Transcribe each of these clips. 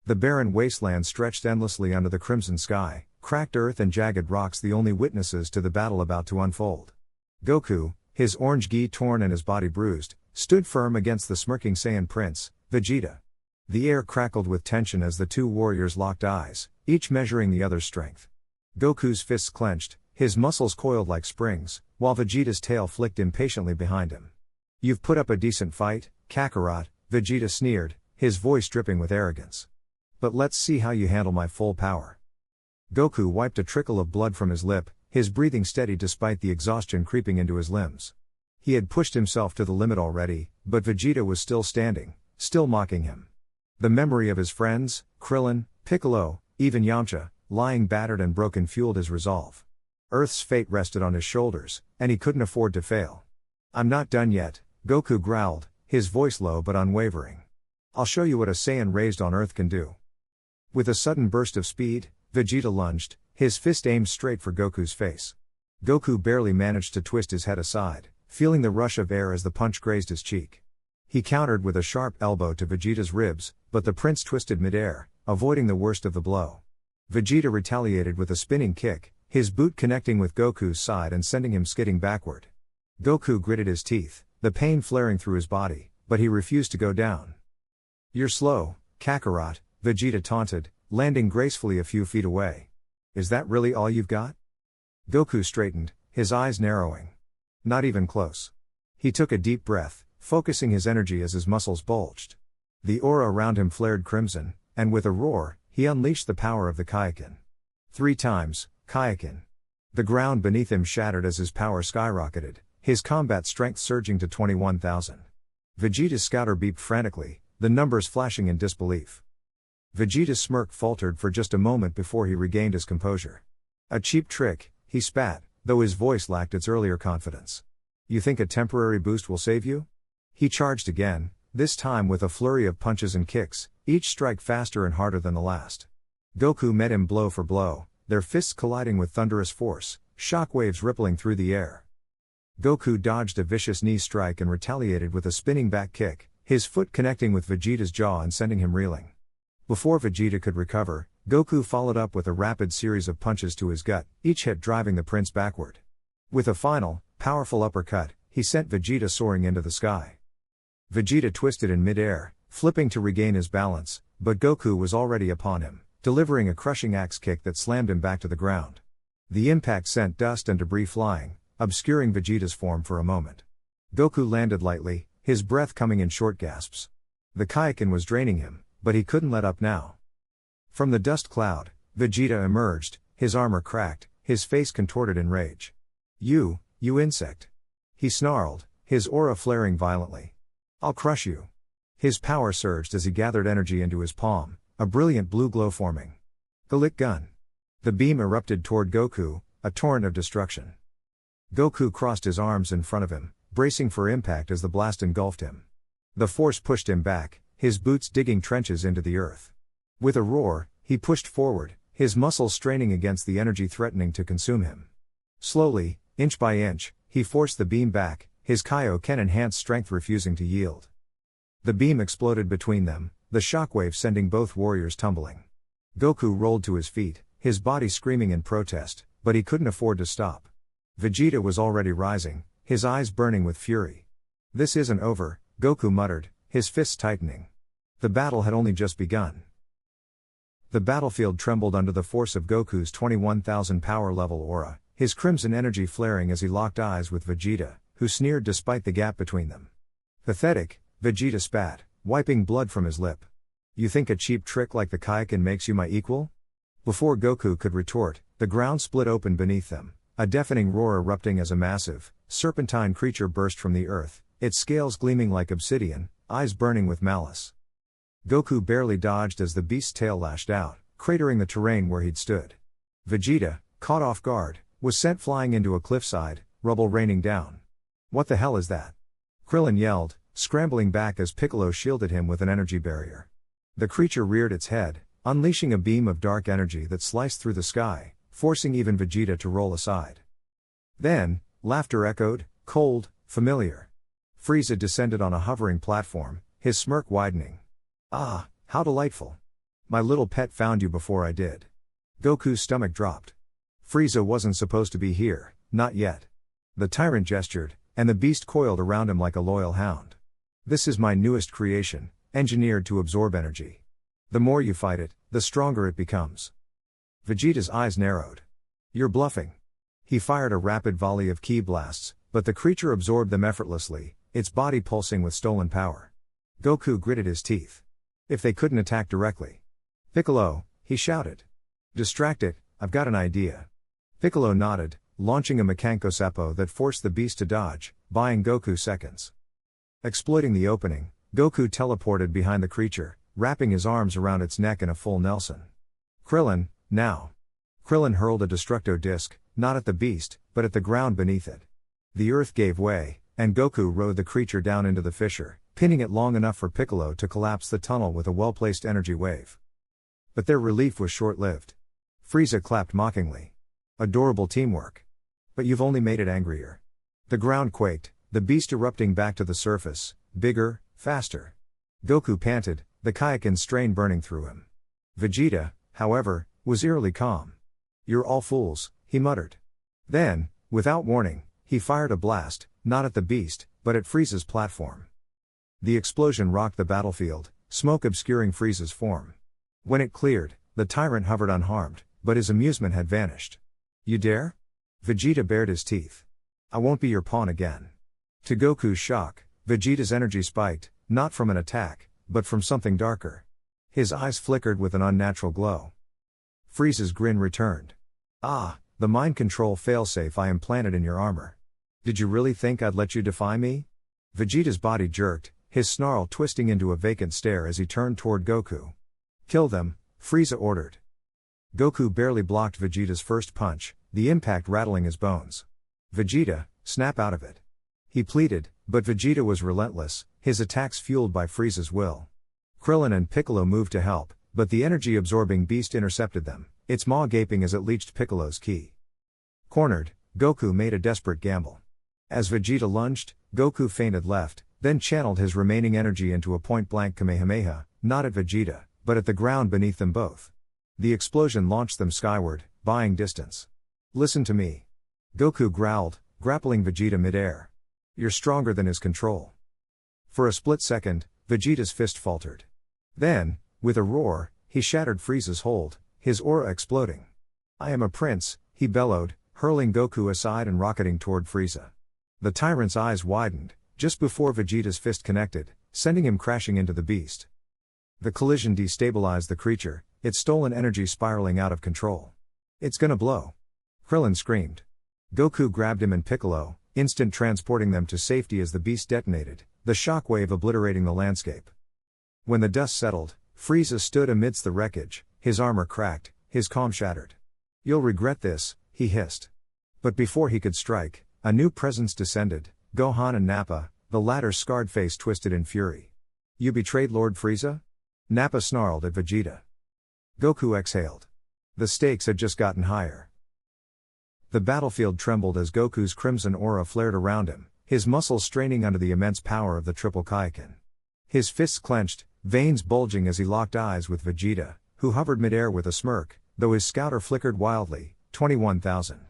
The barren wasteland stretched endlessly under the crimson sky, cracked earth and jagged rocks the only witnesses to the battle about to unfold. Goku, his orange gi torn and his body bruised, stood firm against the smirking Saiyan Prince, Vegeta. The air crackled with tension as the two warriors locked eyes, each measuring the other's strength. Goku's fists clenched, his muscles coiled like springs, while Vegeta's tail flicked impatiently behind him. "You've put up a decent fight, Kakarot," Vegeta sneered, his voice dripping with arrogance. "But let's see how you handle my full power." Goku wiped a trickle of blood from his lip, his breathing steady despite the exhaustion creeping into his limbs. He had pushed himself to the limit already, but Vegeta was still standing, still mocking him. The memory of his friends, Krillin, Piccolo, even Yamcha, lying battered and broken fueled his resolve. Earth's fate rested on his shoulders, and he couldn't afford to fail. "I'm not done yet," Goku growled, his voice low but unwavering. "I'll show you what a Saiyan raised on Earth can do." With a sudden burst of speed, Vegeta lunged, his fist aimed straight for Goku's face. Goku barely managed to twist his head aside, feeling the rush of air as the punch grazed his cheek. He countered with a sharp elbow to Vegeta's ribs, but the prince twisted midair, avoiding the worst of the blow. Vegeta retaliated with a spinning kick, his boot connecting with Goku's side and sending him skidding backward. Goku gritted his teeth, the pain flaring through his body, but he refused to go down. "You're slow, Kakarot," Vegeta taunted, landing gracefully a few feet away. "Is that really all you've got?" Goku straightened, his eyes narrowing. "Not even close." He took a deep breath, focusing his energy as his muscles bulged. The aura around him flared crimson, and with a roar, he unleashed the power of the Kaioken. 3 times, Kaioken. The ground beneath him shattered as his power skyrocketed, his combat strength surging to 21,000. Vegeta's scouter beeped frantically, the numbers flashing in disbelief. Vegeta's smirk faltered for just a moment before he regained his composure. "A cheap trick," he spat, though his voice lacked its earlier confidence. "You think a temporary boost will save you?" He charged again, this time with a flurry of punches and kicks, each strike faster and harder than the last. Goku met him blow for blow, their fists colliding with thunderous force, shockwaves rippling through the air. Goku dodged a vicious knee strike and retaliated with a spinning back kick, his foot connecting with Vegeta's jaw and sending him reeling. Before Vegeta could recover, Goku followed up with a rapid series of punches to his gut, each hit driving the prince backward. With a final, powerful uppercut, he sent Vegeta soaring into the sky. Vegeta twisted in mid-air, flipping to regain his balance, but Goku was already upon him, delivering a crushing axe kick that slammed him back to the ground. The impact sent dust and debris flying, obscuring Vegeta's form for a moment. Goku landed lightly, his breath coming in short gasps. The Kaioken was draining him, but he couldn't let up now. From the dust cloud, Vegeta emerged, his armor cracked, his face contorted in rage. You insect!" he snarled, his aura flaring violently. "I'll crush you." His power surged as he gathered energy into his palm, a brilliant blue glow forming. Galick Gun. The beam erupted toward Goku, a torrent of destruction. Goku crossed his arms in front of him, bracing for impact as the blast engulfed him. The force pushed him back, his boots digging trenches into the earth. With a roar, he pushed forward, his muscles straining against the energy threatening to consume him. Slowly, inch by inch, he forced the beam back, his Kaioken-enhanced strength refusing to yield. The beam exploded between them, the shockwave sending both warriors tumbling. Goku rolled to his feet, his body screaming in protest, but he couldn't afford to stop. Vegeta was already rising, his eyes burning with fury. "This isn't over," Goku muttered, his fists tightening. The battle had only just begun. The battlefield trembled under the force of Goku's 21,000 power level aura, his crimson energy flaring as he locked eyes with Vegeta, who sneered despite the gap between them. "Pathetic," Vegeta spat, wiping blood from his lip. "You think a cheap trick like the Kaioken makes you my equal?" Before Goku could retort, the ground split open beneath them, a deafening roar erupting as a massive, serpentine creature burst from the earth, its scales gleaming like obsidian, eyes burning with malice. Goku barely dodged as the beast's tail lashed out, cratering the terrain where he'd stood. Vegeta, caught off guard, was sent flying into a cliffside, rubble raining down. "What the hell is that?" Krillin yelled, scrambling back as Piccolo shielded him with an energy barrier. The creature reared its head, unleashing a beam of dark energy that sliced through the sky, forcing even Vegeta to roll aside. Then, laughter echoed, cold, familiar. Frieza descended on a hovering platform, his smirk widening. "Ah, how delightful. My little pet found you before I did. Goku's stomach dropped. Frieza wasn't supposed to be here, not yet. The tyrant gestured, and the beast coiled around him like a loyal hound. This is my newest creation, engineered to absorb energy. The more you fight it, the stronger it becomes. Vegeta's eyes narrowed. You're bluffing. He fired a rapid volley of ki blasts, but the creature absorbed them effortlessly, its body pulsing with stolen power. Goku gritted his teeth. If they couldn't attack directly. Piccolo, he shouted. Distract it, I've got an idea. Piccolo nodded, launching a Mekanko Sappo that forced the beast to dodge, buying Goku seconds. Exploiting the opening, Goku teleported behind the creature, wrapping his arms around its neck in a full Nelson. Krillin, now. Krillin hurled a Destructo disc, not at the beast, but at the ground beneath it. The earth gave way, and Goku rode the creature down into the fissure, pinning it long enough for Piccolo to collapse the tunnel with a well-placed energy wave. But their relief was short-lived. Frieza clapped mockingly. Adorable teamwork. But you've only made it angrier. The ground quaked, the beast erupting back to the surface, bigger, faster. Goku panted, the Kaioken strain burning through him. Vegeta, however, was eerily calm. You're all fools, he muttered. Then, without warning, he fired a blast, not at the beast, but at Frieza's platform. The explosion rocked the battlefield, smoke obscuring Frieza's form. When it cleared, the tyrant hovered unharmed, but his amusement had vanished. You dare? Vegeta bared his teeth. I won't be your pawn again. To Goku's shock, Vegeta's energy spiked, not from an attack, but from something darker. His eyes flickered with an unnatural glow. Frieza's grin returned. Ah, the mind control failsafe I implanted in your armor. Did you really think I'd let you defy me? Vegeta's body jerked, his snarl twisting into a vacant stare as he turned toward Goku. Kill them, Frieza ordered. Goku barely blocked Vegeta's first punch, the impact rattling his bones. Vegeta, snap out of it. He pleaded, but Vegeta was relentless, his attacks fueled by Frieza's will. Krillin and Piccolo moved to help, but the energy-absorbing beast intercepted them, its maw gaping as it leached Piccolo's ki. Cornered, Goku made a desperate gamble. As Vegeta lunged, Goku feinted left, then channeled his remaining energy into a point-blank Kamehameha, not at Vegeta, but at the ground beneath them both. The explosion launched them skyward, buying distance. Listen to me. Goku growled, grappling Vegeta mid-air. You're stronger than his control. For a split second, Vegeta's fist faltered. Then, with a roar, he shattered Frieza's hold, his aura exploding. I am a prince, he bellowed, hurling Goku aside and rocketing toward Frieza. The tyrant's eyes widened, just before Vegeta's fist connected, sending him crashing into the beast. The collision destabilized the creature, its stolen energy spiraling out of control. It's gonna blow. Krillin screamed. Goku grabbed him and Piccolo, instant transporting them to safety as the beast detonated, the shockwave obliterating the landscape. When the dust settled, Frieza stood amidst the wreckage, his armor cracked, his calm shattered. You'll regret this, he hissed. But before he could strike, a new presence descended, Gohan and Nappa, the latter's scarred face twisted in fury. You betrayed Lord Frieza? Nappa snarled at Vegeta. Goku exhaled. The stakes had just gotten higher. The battlefield trembled as Goku's crimson aura flared around him, his muscles straining under the immense power of the triple Kaioken. His fists clenched, veins bulging as he locked eyes with Vegeta, who hovered midair with a smirk, though his scouter flickered wildly. 21,000.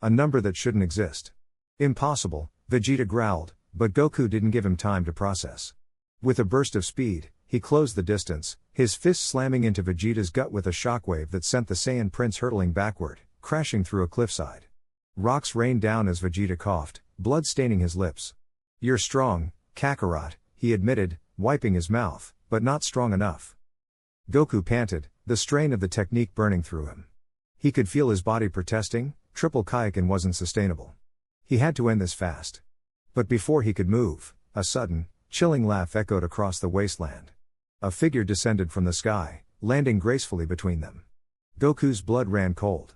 A number that shouldn't exist. Impossible, Vegeta growled, but Goku didn't give him time to process. With a burst of speed, he closed the distance, his fist slamming into Vegeta's gut with a shockwave that sent the Saiyan prince hurtling backward, crashing through a cliffside. Rocks rained down as Vegeta coughed, blood staining his lips. You're strong, Kakarot, he admitted, wiping his mouth, but not strong enough. Goku panted, the strain of the technique burning through him. He could feel his body protesting, triple Kaioken wasn't sustainable. He had to end this fast. But before he could move, a sudden, chilling laugh echoed across the wasteland. A figure descended from the sky, landing gracefully between them. Goku's blood ran cold.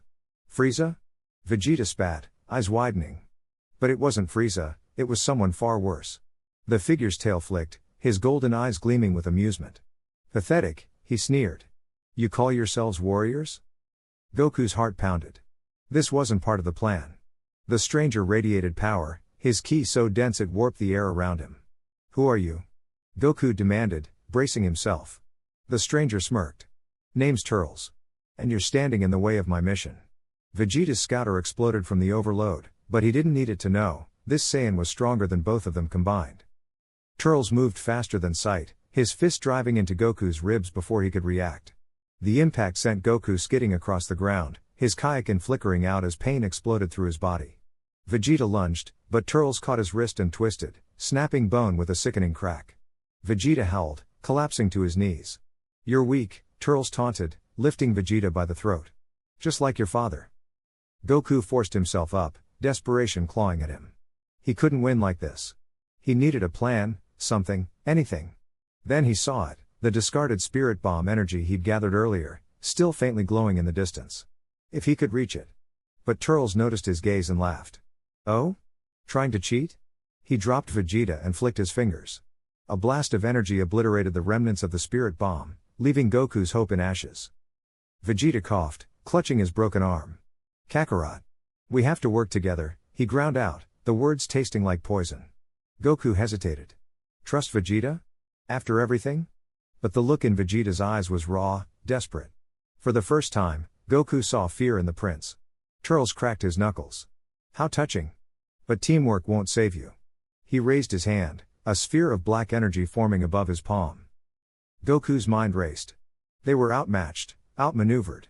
Frieza? Vegeta spat, eyes widening. But it wasn't Frieza, it was someone far worse. The figure's tail flicked, his golden eyes gleaming with amusement. Pathetic, he sneered. You call yourselves warriors? Goku's heart pounded. This wasn't part of the plan. The stranger radiated power, his ki so dense it warped the air around him. Who are you? Goku demanded, bracing himself. The stranger smirked. Name's Turles. And you're standing in the way of my mission. Vegeta's scouter exploded from the overload, but he didn't need it to know, this Saiyan was stronger than both of them combined. Turles moved faster than sight, his fist driving into Goku's ribs before he could react. The impact sent Goku skidding across the ground, his Kaioken flickering out as pain exploded through his body. Vegeta lunged, but Turles caught his wrist and twisted, snapping bone with a sickening crack. Vegeta howled, collapsing to his knees. You're weak, Turles taunted, lifting Vegeta by the throat. Just like your father. Goku forced himself up, desperation clawing at him. He couldn't win like this. He needed a plan, something, anything. Then he saw it, the discarded spirit bomb energy he'd gathered earlier, still faintly glowing in the distance. If he could reach it. But Turles noticed his gaze and laughed. Oh? Trying to cheat? He dropped Vegeta and flicked his fingers. A blast of energy obliterated the remnants of the spirit bomb, leaving Goku's hope in ashes. Vegeta coughed, clutching his broken arm. Kakarot. We have to work together, he ground out, the words tasting like poison. Goku hesitated. Trust Vegeta? After everything? But the look in Vegeta's eyes was raw, desperate. For the first time, Goku saw fear in the prince. Turles cracked his knuckles. How touching. But teamwork won't save you. He raised his hand, a sphere of black energy forming above his palm. Goku's mind raced. They were outmatched, outmaneuvered.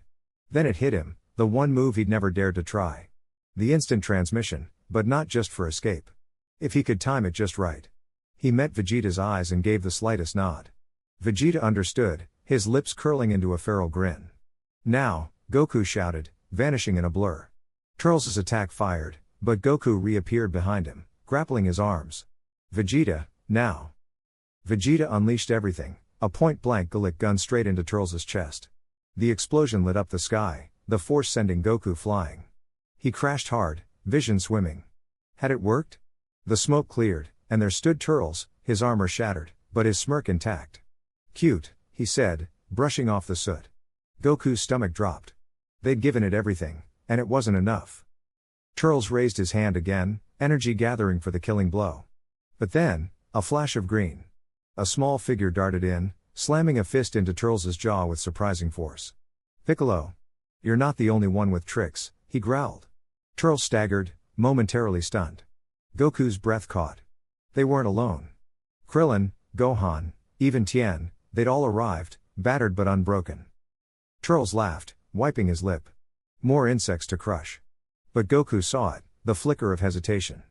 Then it hit him, the one move he'd never dared to try. The instant transmission, but not just for escape. If he could time it just right. He met Vegeta's eyes and gave the slightest nod. Vegeta understood, his lips curling into a feral grin. Now, Goku shouted, vanishing in a blur. Turles' attack fired, but Goku reappeared behind him, grappling his arms. Vegeta, now. Vegeta unleashed everything, a point-blank Gallic gun straight into Turles' chest. The explosion lit up the sky, the force sending Goku flying. He crashed hard, vision swimming. Had it worked? The smoke cleared, and there stood Turles, his armor shattered, but his smirk intact. Cute, he said, brushing off the soot. Goku's stomach dropped. They'd given it everything, and it wasn't enough. Turles raised his hand again, energy gathering for the killing blow. But then, a flash of green. A small figure darted in, slamming a fist into Turles' jaw with surprising force. Piccolo. You're not the only one with tricks, he growled. Turles staggered, momentarily stunned. Goku's breath caught. They weren't alone. Krillin, Gohan, even Tien, they'd all arrived, battered but unbroken. Turles laughed, wiping his lip. More insects to crush. But Goku saw it, the flicker of hesitation.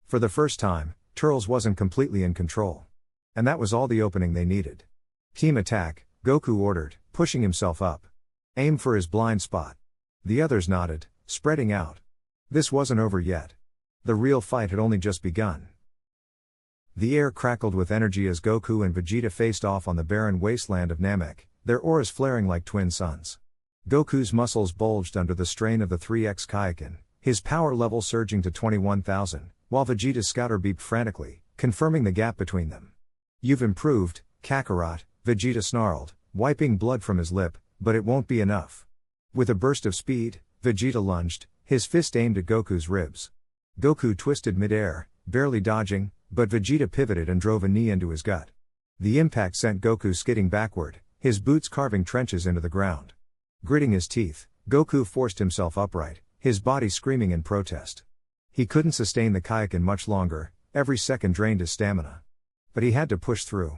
For the first time, Turles wasn't completely in control. And that was all the opening they needed. Team attack, Goku ordered, pushing himself up. Aim for his blind spot. The others nodded, spreading out. This wasn't over yet. The real fight had only just begun. The air crackled with energy as Goku and Vegeta faced off on the barren wasteland of Namek, their auras flaring like twin suns. Goku's muscles bulged under the strain of the 3x Kaioken, his power level surging to 21,000, while Vegeta's scouter beeped frantically, confirming the gap between them. You've improved, Kakarot, Vegeta snarled, wiping blood from his lip, but it won't be enough. With a burst of speed, Vegeta lunged, his fist aimed at Goku's ribs. Goku twisted midair, barely dodging, but Vegeta pivoted and drove a knee into his gut. The impact sent Goku skidding backward, his boots carving trenches into the ground. Gritting his teeth, Goku forced himself upright, his body screaming in protest. He couldn't sustain the Kaioken much longer, every second drained his stamina. But he had to push through.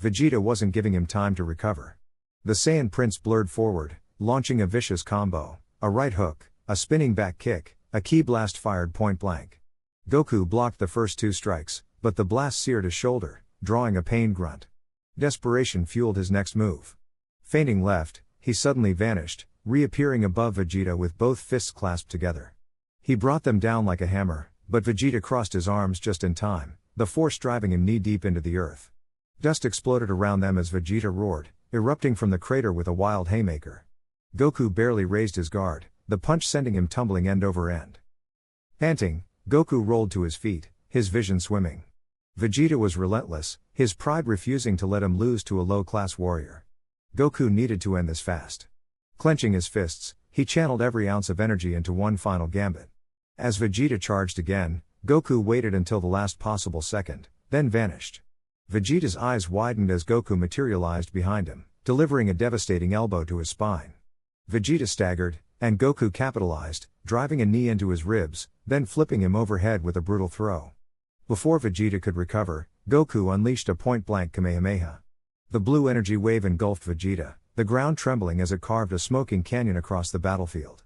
Vegeta wasn't giving him time to recover. The Saiyan Prince blurred forward, launching a vicious combo, a right hook, a spinning back kick, a ki blast fired point blank. Goku blocked the first two strikes, but the blast seared his shoulder, drawing a pained grunt. Desperation fueled his next move. Feinting left, he suddenly vanished, reappearing above Vegeta with both fists clasped together. He brought them down like a hammer, but Vegeta crossed his arms just in time, the force driving him knee-deep into the earth. Dust exploded around them as Vegeta roared, erupting from the crater with a wild haymaker. Goku barely raised his guard, the punch sending him tumbling end over end. Panting, Goku rolled to his feet, his vision swimming. Vegeta was relentless, his pride refusing to let him lose to a low-class warrior. Goku needed to end this fast. Clenching his fists, he channeled every ounce of energy into one final gambit. As Vegeta charged again, Goku waited until the last possible second, then vanished. Vegeta's eyes widened as Goku materialized behind him, delivering a devastating elbow to his spine. Vegeta staggered, and Goku capitalized, driving a knee into his ribs, then flipping him overhead with a brutal throw. Before Vegeta could recover, Goku unleashed a point-blank Kamehameha. The blue energy wave engulfed Vegeta, the ground trembling as it carved a smoking canyon across the battlefield.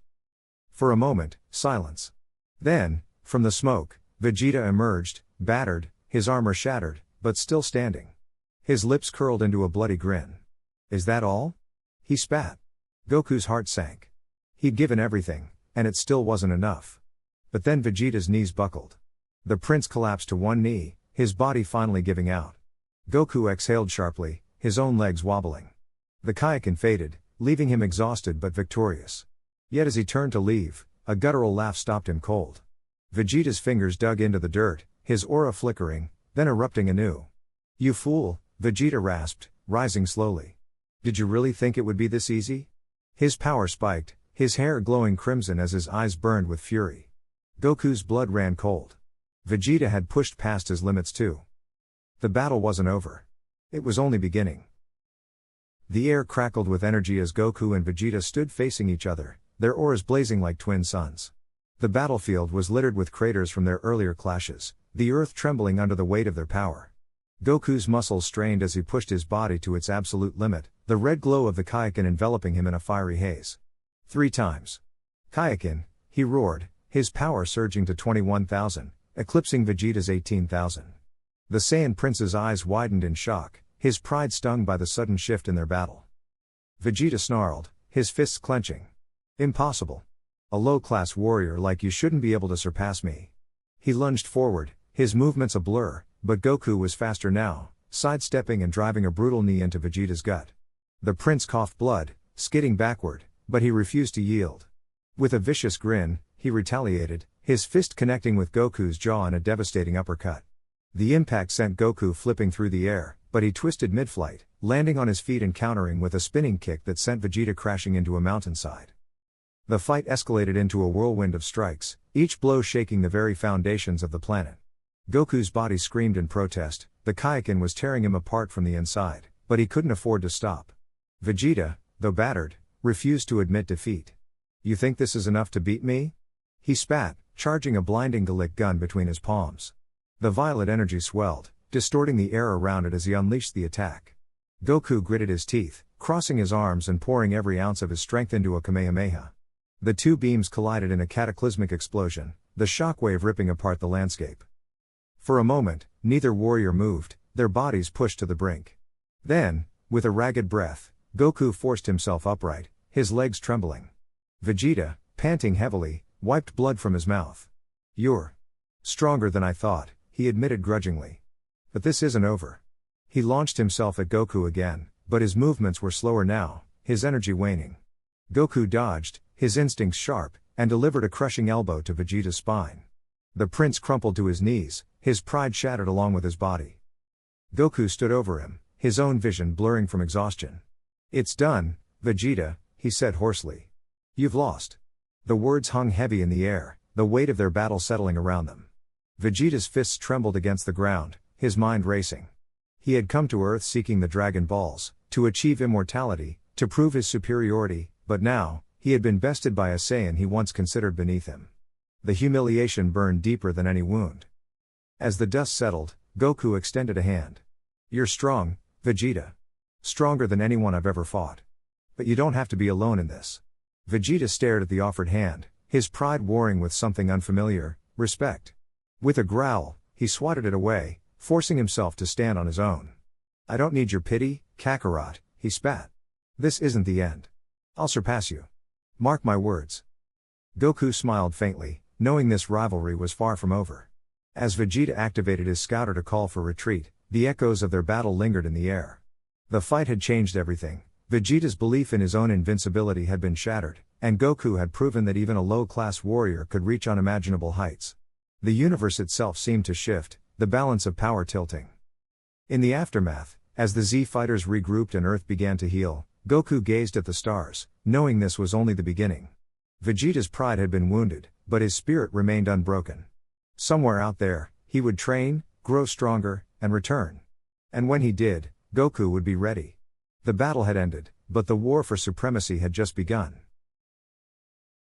For a moment, silence. Then, from the smoke, Vegeta emerged, battered, his armor shattered, but still standing. His lips curled into a bloody grin. Is that all? He spat. Goku's heart sank. He'd given everything, and it still wasn't enough. But then Vegeta's knees buckled. The prince collapsed to one knee, his body finally giving out. Goku exhaled sharply, his own legs wobbling. The Kaioken faded, leaving him exhausted but victorious. Yet as he turned to leave, a guttural laugh stopped him cold. Vegeta's fingers dug into the dirt, his aura flickering, then erupting anew. "You fool," Vegeta rasped, rising slowly. "Did you really think it would be this easy?" His power spiked, his hair glowing crimson as his eyes burned with fury. Goku's blood ran cold. Vegeta had pushed past his limits too. The battle wasn't over. It was only beginning. The air crackled with energy as Goku and Vegeta stood facing each other, their auras blazing like twin suns. The battlefield was littered with craters from their earlier clashes, the earth trembling under the weight of their power. Goku's muscles strained as he pushed his body to its absolute limit, the red glow of the Kaioken enveloping him in a fiery haze. 3 times. "Kaioken," he roared, his power surging to 21,000, eclipsing Vegeta's 18,000. The Saiyan Prince's eyes widened in shock, his pride stung by the sudden shift in their battle. Vegeta snarled, his fists clenching. "Impossible. A low-class warrior like you shouldn't be able to surpass me." He lunged forward, his movements a blur, but Goku was faster now, sidestepping and driving a brutal knee into Vegeta's gut. The prince coughed blood, skidding backward, but he refused to yield. With a vicious grin, he retaliated, his fist connecting with Goku's jaw in a devastating uppercut. The impact sent Goku flipping through the air, but he twisted mid-flight, landing on his feet and countering with a spinning kick that sent Vegeta crashing into a mountainside. The fight escalated into a whirlwind of strikes, each blow shaking the very foundations of the planet. Goku's body screamed in protest, the Kaioken was tearing him apart from the inside, but he couldn't afford to stop. Vegeta, though battered, refused to admit defeat. "You think this is enough to beat me?" He spat, charging a blinding Gallic gun between his palms. The violet energy swelled, distorting the air around it as he unleashed the attack. Goku gritted his teeth, crossing his arms and pouring every ounce of his strength into a Kamehameha. The two beams collided in a cataclysmic explosion, the shockwave ripping apart the landscape. For a moment, neither warrior moved, their bodies pushed to the brink. Then, with a ragged breath, Goku forced himself upright, his legs trembling. Vegeta, panting heavily, wiped blood from his mouth. "You're stronger than I thought," he admitted grudgingly. "But this isn't over." He launched himself at Goku again, but his movements were slower now, his energy waning. Goku dodged, his instincts sharp, and delivered a crushing elbow to Vegeta's spine. The prince crumpled to his knees, his pride shattered along with his body. Goku stood over him, his own vision blurring from exhaustion. "It's done, Vegeta," he said hoarsely. "You've lost." The words hung heavy in the air, the weight of their battle settling around them. Vegeta's fists trembled against the ground, his mind racing. He had come to Earth seeking the Dragon Balls, to achieve immortality, to prove his superiority, but now, he had been bested by a Saiyan he once considered beneath him. The humiliation burned deeper than any wound. As the dust settled, Goku extended a hand. "You're strong, Vegeta. Stronger than anyone I've ever fought. But you don't have to be alone in this." Vegeta stared at the offered hand, his pride warring with something unfamiliar, respect. With a growl, he swatted it away, forcing himself to stand on his own. "I don't need your pity, Kakarot," he spat. "This isn't the end. I'll surpass you. Mark my words." Goku smiled faintly, knowing this rivalry was far from over. As Vegeta activated his scouter to call for retreat, the echoes of their battle lingered in the air. The fight had changed everything. Vegeta's belief in his own invincibility had been shattered, and Goku had proven that even a low-class warrior could reach unimaginable heights. The universe itself seemed to shift, the balance of power tilting. In the aftermath, as the Z fighters regrouped and Earth began to heal, Goku gazed at the stars, knowing this was only the beginning. Vegeta's pride had been wounded, but his spirit remained unbroken. Somewhere out there, he would train, grow stronger, and return. And when he did, Goku would be ready. The battle had ended, but the war for supremacy had just begun.